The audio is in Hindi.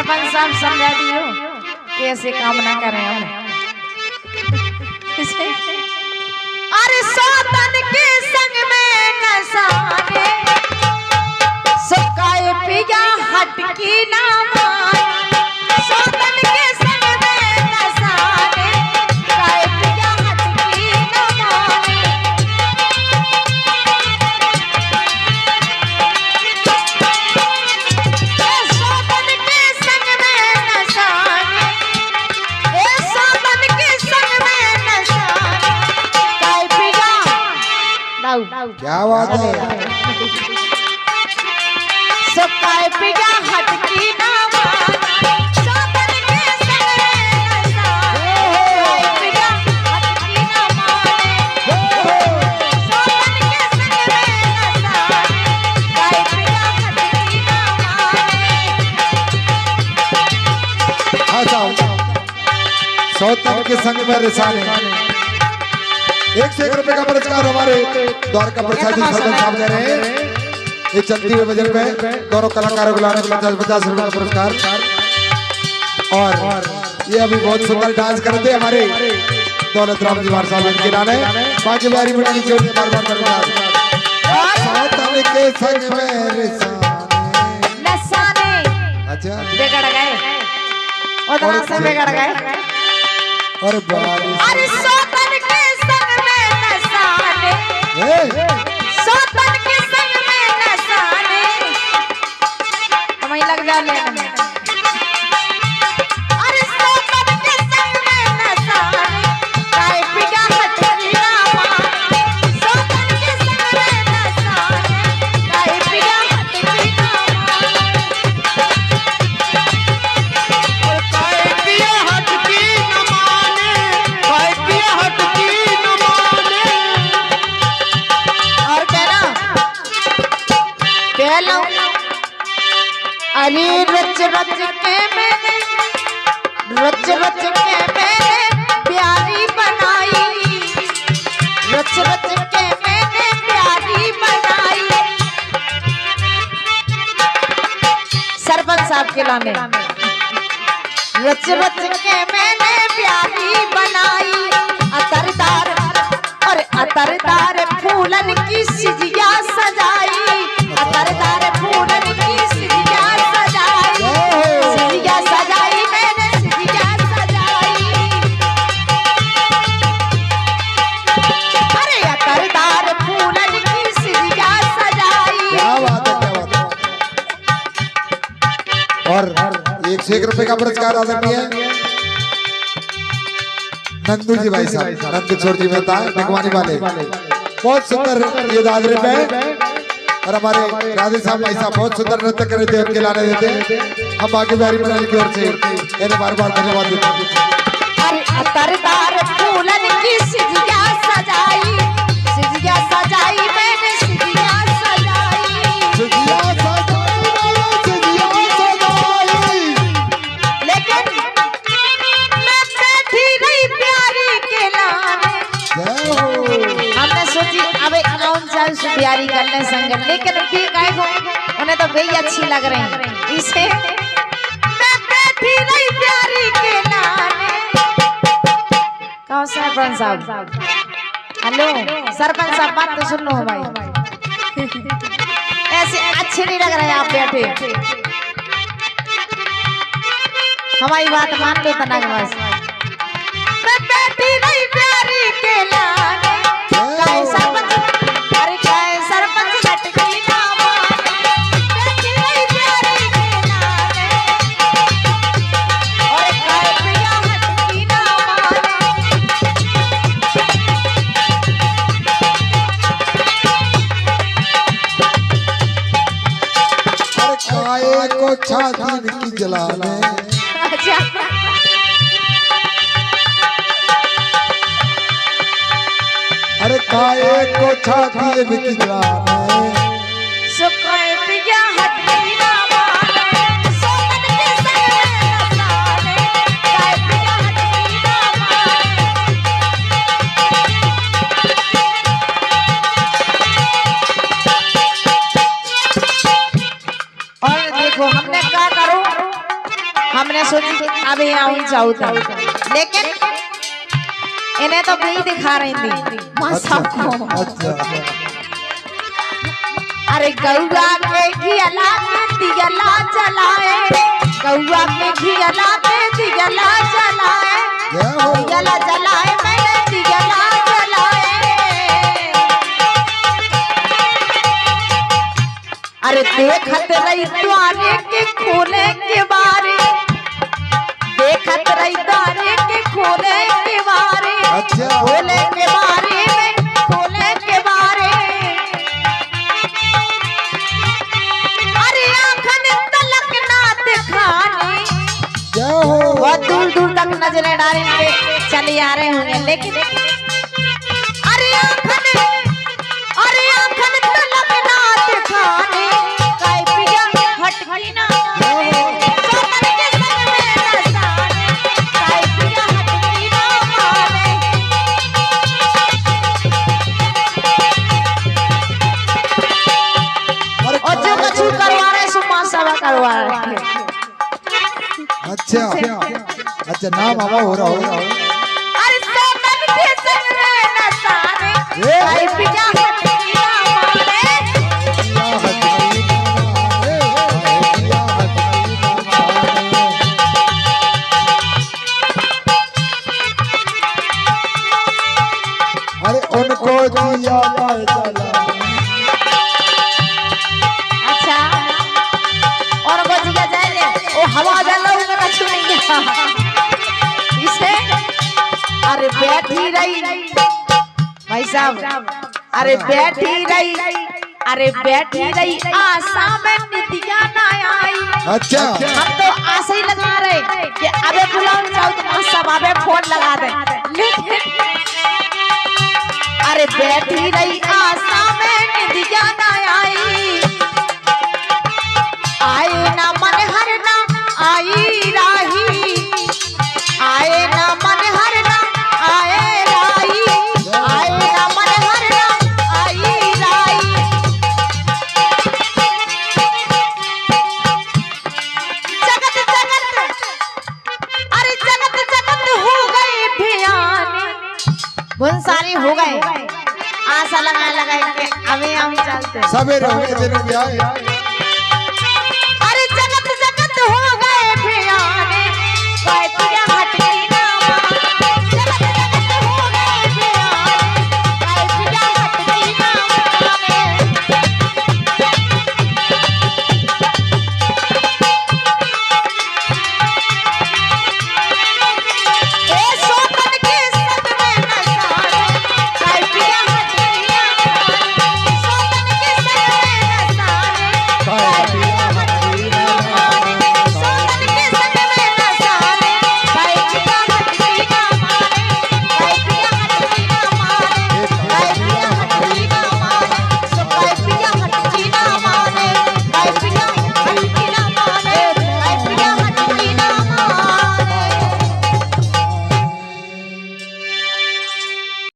सरपंच साहब समझा दियो कैसे काम ना करें हम। अरे सौतन के संग में नसाने सुकाए पिया हटकी ना माने। सौतन के संग में नसाने सुकाए पिया हटकी ना माने। सौतन के संग में नसाने सौतन के संग में नसाने सुकाए पिया। क्या बात है। सुकाए पिया हटकी ना माने। सौतन के संग में नसाने सुकाए पिया हटकी ना माने। सौतन के संग में नसाने सुकाए पिया हटकी ना माने। हाँ साहब, सौतन के संग में रिसाने 101 रुपए का पुरस्कार हमारे द्वारका प्रसाद जी सरपंच साहब दे रहे हैं। ये चलती हुई बजट में दोनों कलाकारों को लाने 50 रुपए का पुरस्कार। और ये अभी बहुत सुंदर डांस करते हैं हमारे दौलत राम जी वार साहब इनके लाने बाकी बारी में बार-बार सौतन के संग में नसाने। अच्छा बिगड़ गए उधर से बिगड़ गए। और बारिश अरे सौतन के संग में नसाने सौतन के संग में नसाने हमें लग जा ले। अरे सौतन के संग में नसाने काय पिया हटकी ना माने। सौतन के संग में नसाने काय पिया हटकी ना अरे रच रच के मैंने प्यारी बनाई। रच रच के मैंने प्यारी बनाई। सरपंच साहब के लाने रच रच के मैंने प्यारी बनाई। अतरदार और अतरदार फूलन की सिजिया सजाई। अतरदार फूलन की सिजिया सजाई। सिजिया सजाई मैंने सिजिया सजाई। अरे अतरदार फूलन की सिजिया सजाई। क्या बात है, क्या बात है। और 101 रुपए का पुरस्कार आदरणीय नंदू जी भाई साहब, नंदकिशोर जी मेहता निगवानी वाले, बहुत सुंदर ये दादरे पे। और हमारे राधे साहब भाई साहब बहुत सुंदर नृत्य कर रहे थे, उनके लाने देते। हम बाकी बारी मंडल की ओर से इन्हें बार-बार धन्यवाद देते हैं। अरे अतरदार फूलन की सिजिया सजाई। सिजिया सजाई मैंने सिजिया सजाई। सिजिया सजाई, सिजिया सजाई। लेकिन मैं बैठी रही प्यारी के लाने। जय हो। हमने सोची अब कौन सा प्यारी करने संग, लेकिन भी कहे को उन्हें तो भाई अच्छी लग रही। इसे मैं बैठी रही प्यारी के लाने। कौन सरपंच साहब, हेलो सरपंच साहब, बात तो सुन लो भाई। ऐसे अच्छे नहीं लग रहे आप बैठे। हमारी बात मान लो तना के बस। मैं बैठी रही प्यारी के लाने। काय सरपंच, अरे काय सरपंच हटकी ना माने। बैठी रही प्यारी के लाने। और काय पिया हटकी ना माने। अरे काये को छाती की जलाने। अच्छा अरे काये को छाती की जलाने। सुकाए पिया हटकी ना माने। सौतन के संग में नसाने काय पिया हटकी ना माने। और देखो हमने क्या करो आऊं जाऊं लेकिन इन्हें तो भी दिखा रही थी माँ सबको। अरे गौआ के घियला के दियला जलाए, गौआ के घियला के दियला जलाए, दियला जलाए मैंने दियला जलाए। अरे देखत रही द्वारे के खोले के बारे, देखत रही द्वारे के खोले के बारे, खोले के बारे में खोले के बारे। अरे आँखन तलक ना दिखाने, बहुत दूर दूर तक नजरें डालेंगे चले आ रहे होंगे, लेकिन अरे आँखन तलक ना दिखाने, काय पिया हटकी ना चोकर के संग में नसाने, काय पिया हटकी ना माने। और जो कछु करवा रहे सो माँ सब करवा रहे। अच्छा नाम आवा हो रहा हो। अरे सोनन के संग में नसाने, काय पिया हटकी ना माने। अरे उनको दिया अच्छा और बजिया जाए ओ हवा जल में कछु नहीं है इसे। अरे बैठी रही भाई साहब, अरे बैठी रही, अरे बैठी रही आशा में निदिया ना आई। अच्छा हम तो आशा ही लगा रहे कि अबे बुलाओ जाओ तो सब अबे फोन लगा दे, लेकिन अरे बैठी रही आशा में निदिया ना आई। आए ना मन हर ना आई राही, आए ना मन हर ना आए राही, आए ना मन हर ना आई राही। जगत जगत अरे जगत जगत हो गए भियाने, भुनसारी हो गए आशा लगा के अभी हम चलते सवेरे होके दिन में आए। अरे जगत जगत हो गए भियाने, काय पिया हट